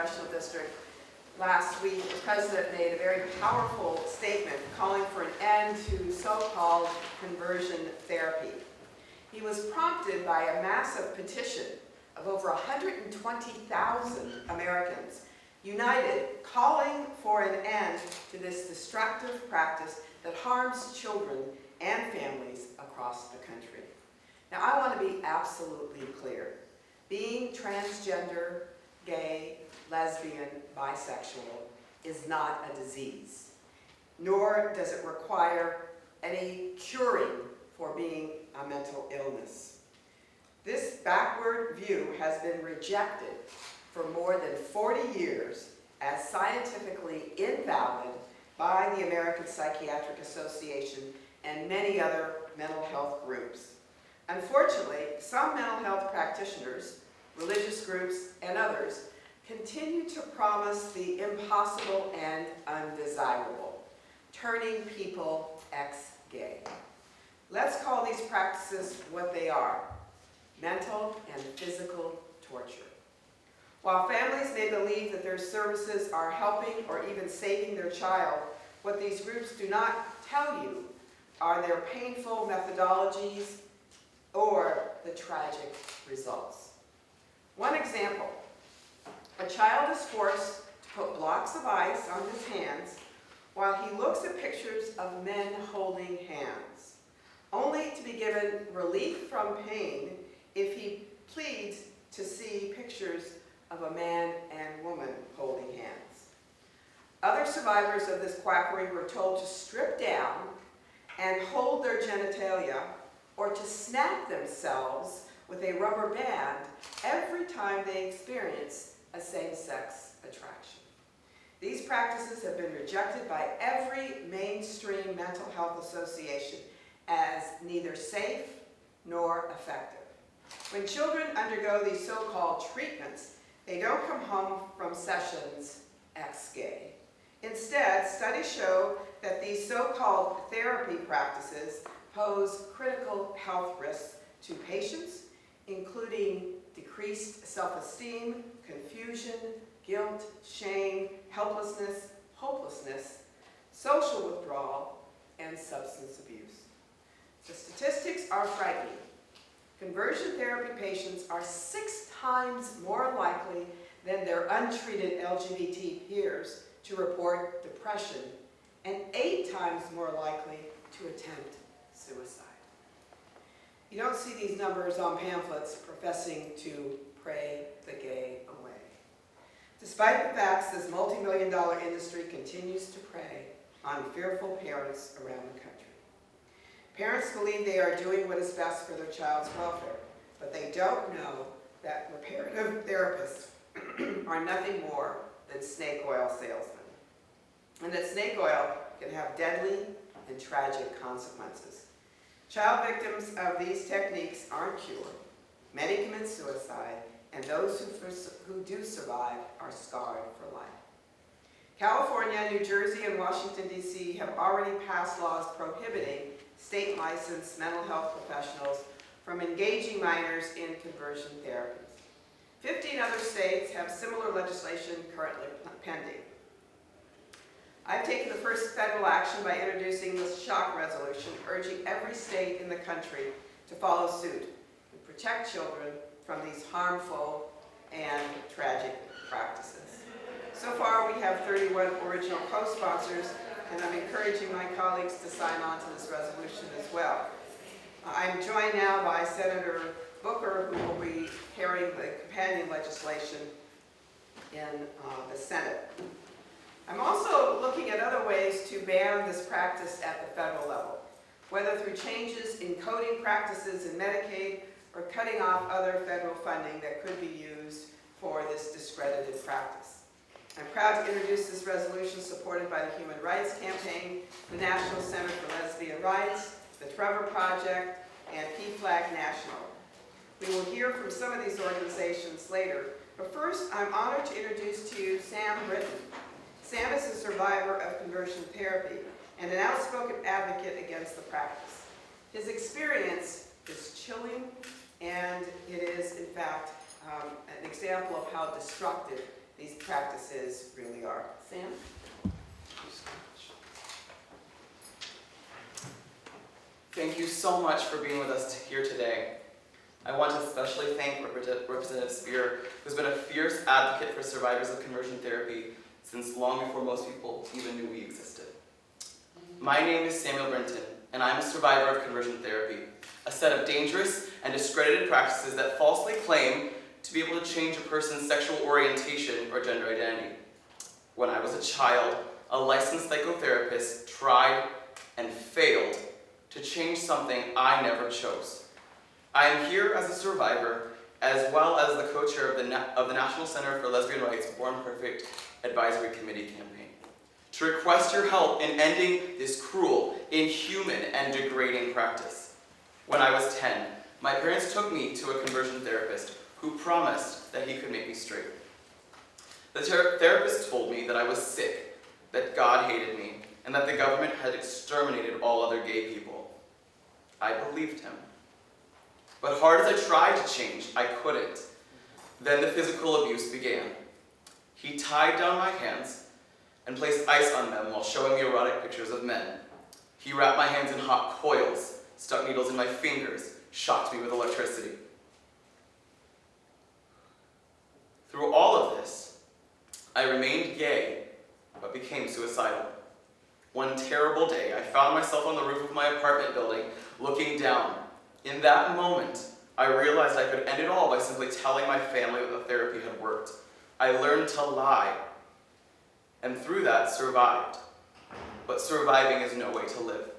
Congressional District last week, the President made a very powerful statement calling for an end to so-called conversion therapy. He was prompted by a massive petition of over 120,000 Americans united, calling for an end to this destructive practice that harms children and families across the country. Now, I want to be absolutely clear. Being transgender, gay, lesbian, bisexual is not a disease, nor does it require any curing for being a mental illness. This backward view has been rejected for more than 40 years as scientifically invalid by the American Psychiatric Association and many other mental health groups. Unfortunately, some mental health practitioners, religious groups, and others continue to promise the impossible and undesirable, turning people ex-gay. Let's call these practices what they are: mental and physical torture. While families may believe that their services are helping or even saving their child, what these groups do not tell you are their painful methodologies or the tragic results. One example, a child is forced to put blocks of ice on his hands while he looks at pictures of men holding hands, only to be given relief from pain if he pleads to see pictures of a man and woman holding hands. Other survivors of this quackery were told to strip down and hold their genitalia or to snap themselves with a rubber band every time they experience a same-sex attraction. These practices have been rejected by every mainstream mental health association as neither safe nor effective. When children undergo these so-called treatments, they don't come home from sessions ex-gay. Instead, studies show that these so-called therapy practices pose critical health risks to patients, including decreased self-esteem, confusion, guilt, shame, helplessness, hopelessness, social withdrawal, and substance abuse. The statistics are frightening. Conversion therapy patients are 6 times more likely than their untreated LGBT peers to report depression and 8 times more likely to attempt suicide. You don't see these numbers on pamphlets professing to pray the gay away. Despite the facts, this multi-million-dollar industry continues to prey on fearful parents around the country. Parents believe they are doing what is best for their child's welfare, but they don't know that reparative therapists are nothing more than snake oil salesmen, and that snake oil can have deadly and tragic consequences. Child victims of these techniques aren't cured. Many commit suicide, and those who do survive are scarred for life. California, New Jersey, and Washington, D.C. have already passed laws prohibiting state-licensed mental health professionals from engaging minors in conversion therapies. 15 other states have similar legislation currently pending. I've taken the first federal action by introducing the SHOK resolution, urging every state in the country to follow suit and protect children from these harmful and tragic practices. So far, we have 31 original co-sponsors, and I'm encouraging my colleagues to sign on to this resolution as well. I'm joined now by Senator Booker, who will be carrying the companion legislation in the Senate. I'm also looking at other ways to ban this practice at the federal level, whether through changes in coding practices in Medicaid or cutting off other federal funding that could be used for this discredited practice. I'm proud to introduce this resolution supported by the Human Rights Campaign, the National Center for Lesbian Rights, the Trevor Project, and PFLAG National. We will hear from some of these organizations later, but first I'm honored to introduce to you Sam Britton. Sam is a survivor of conversion therapy and an outspoken advocate against the practice. His experience is chilling, and it is, in fact, an example of how destructive these practices really are. Sam? Thank you so much for being with us here today. I want to especially thank Representative Speier, who's been a fierce advocate for survivors of conversion therapy since long before most people even knew we existed. My name is Samuel Brinton, and I'm a survivor of conversion therapy, a set of dangerous and discredited practices that falsely claim to be able to change a person's sexual orientation or gender identity. When I was a child, a licensed psychotherapist tried and failed to change something I never chose. I am here as a survivor, as well as the co-chair of the National Center for Lesbian Rights Born Perfect Advisory Committee campaign, to request your help in ending this cruel, inhuman, and degrading practice. When I was 10, my parents took me to a conversion therapist who promised that he could make me straight. The therapist told me that I was sick, that God hated me, and that the government had exterminated all other gay people. I believed him. But hard as I tried to change, I couldn't. Then the physical abuse began. He tied down my hands and placed ice on them while showing me erotic pictures of men. He wrapped my hands in hot coils, stuck needles in my fingers, shocked me with electricity. Through all of this, I remained gay, but became suicidal. One terrible day, I found myself on the roof of my apartment building, looking down. In that moment, I realized I could end it all by simply telling my family that the therapy had worked. I learned to lie, and through that, survived. But surviving is no way to live.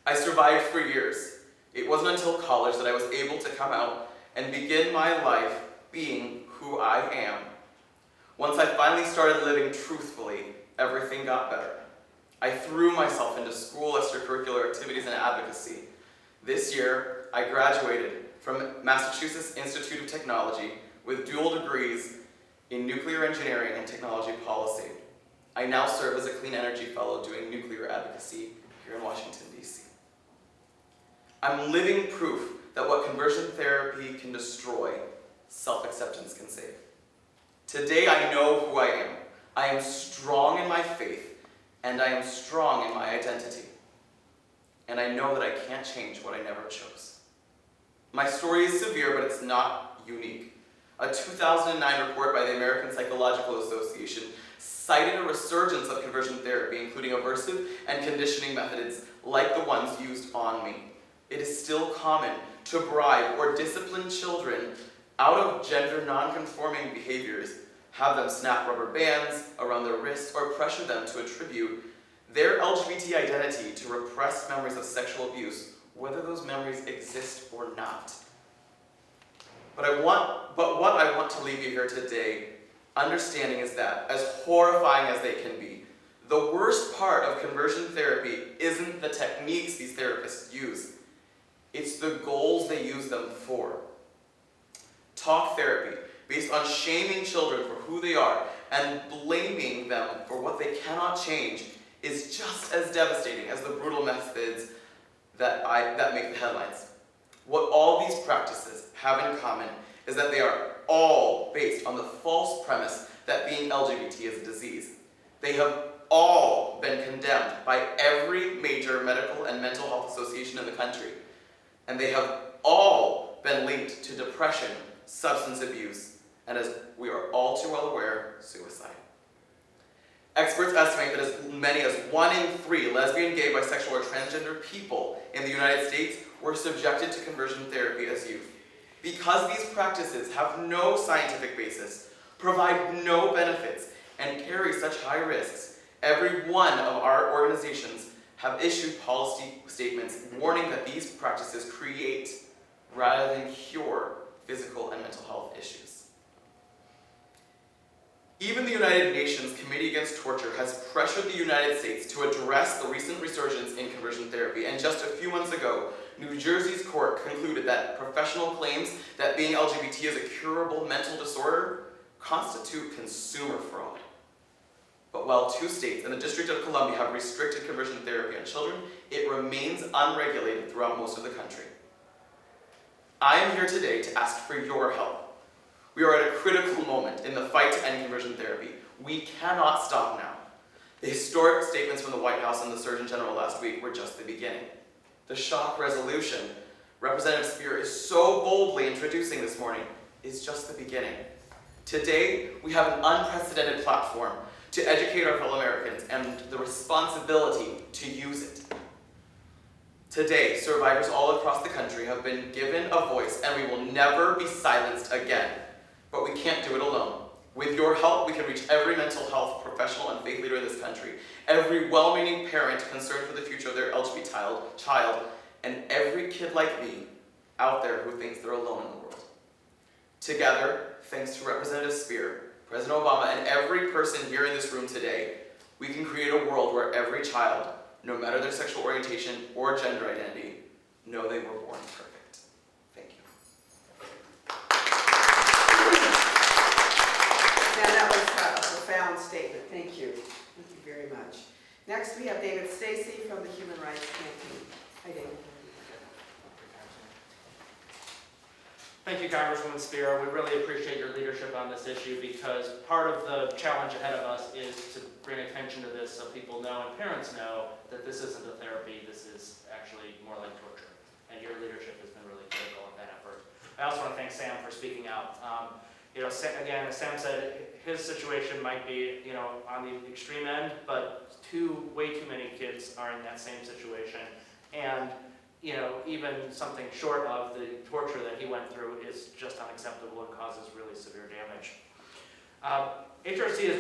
I survived for years. It wasn't until college that I was able to come out and begin my life being who I am. Once I finally started living truthfully, everything got better. I threw myself into school extracurricular activities and advocacy. This year, I graduated from Massachusetts Institute of Technology with dual degrees in nuclear engineering and technology policy. I now serve as a clean energy fellow doing nuclear advocacy here in Washington, D.C. I'm living proof that what conversion therapy can destroy, self-acceptance can save. Today I know who I am. I am strong in my faith, and I am strong in my identity. And I know that I can't change what I never chose. My story is severe, but it's not unique. A 2009 report by the American Psychological Association cited a resurgence of conversion therapy, including aversive and conditioning methods like the ones used on me. It is still common to bribe or discipline children out of gender non-conforming behaviors, have them snap rubber bands around their wrists, or pressure them to attribute their LGBT identity to repressed memories of sexual abuse, whether those memories exist or not. But what I want to leave you here today understanding is that, as horrifying as they can be, the worst part of conversion therapy isn't the techniques these therapists use. It's the goals they use them for. Talk therapy, based on shaming children for who they are and blaming them for what they cannot change, is just as devastating as the brutal methods that make the headlines. What all these practices have in common is that they are all based on the false premise that being LGBT is a disease. They have all been condemned by every major medical and mental health association in the country. And they have all been linked to depression, substance abuse, and, as we are all too well aware, suicide. Experts estimate that as many as 1 in 3 lesbian, gay, bisexual, or transgender people in the United States were subjected to conversion therapy as youth. Because these practices have no scientific basis, provide no benefits, and carry such high risks, every one of our organizations have issued policy statements warning that these practices create, rather than cure, physical and mental health issues. Even the United Nations Committee Against Torture has pressured the United States to address the recent resurgence in conversion therapy, and just a few months ago, New Jersey's court concluded that professional claims that being LGBT is a curable mental disorder constitute consumer fraud. But while 2 states and the District of Columbia have restricted conversion therapy on children, it remains unregulated throughout most of the country. I am here today to ask for your help. We are at a critical moment in the fight to end conversion therapy. We cannot stop now. The historic statements from the White House and the Surgeon General last week were just the beginning. The SHOK resolution Representative Speier is so boldly introducing this morning is just the beginning. Today, we have an unprecedented platform to educate our fellow Americans and the responsibility to use it. Today, survivors all across the country have been given a voice, and we will never be silenced again. But we can't do it alone. With your help, we can reach every mental health professional and faith leader in this country, every well-meaning parent concerned for the future of their LGBT child, and every kid like me out there who thinks they're alone in the world. Together, thanks to Representative Speier, President Obama, and every person here in this room today, we can create a world where every child, no matter their sexual orientation or gender identity, know they were born perfect. Thank you. Now, that was a profound statement. Thank you. Thank you very much. Next, we have David Stacy from the Human Rights Campaign. Hi, David. Thank you, Congresswoman Speier. We really appreciate your leadership on this issue because part of the challenge ahead of us is to bring attention to this so people know and parents know that this isn't a therapy, this is actually more like torture. And your leadership has been really critical in that effort. I also want to thank Sam for speaking out. Again, as Sam said, his situation might be, on the extreme end, but way too many kids are in that same situation. And even something short of the torture that he went through is just unacceptable and causes really severe damage. HRC is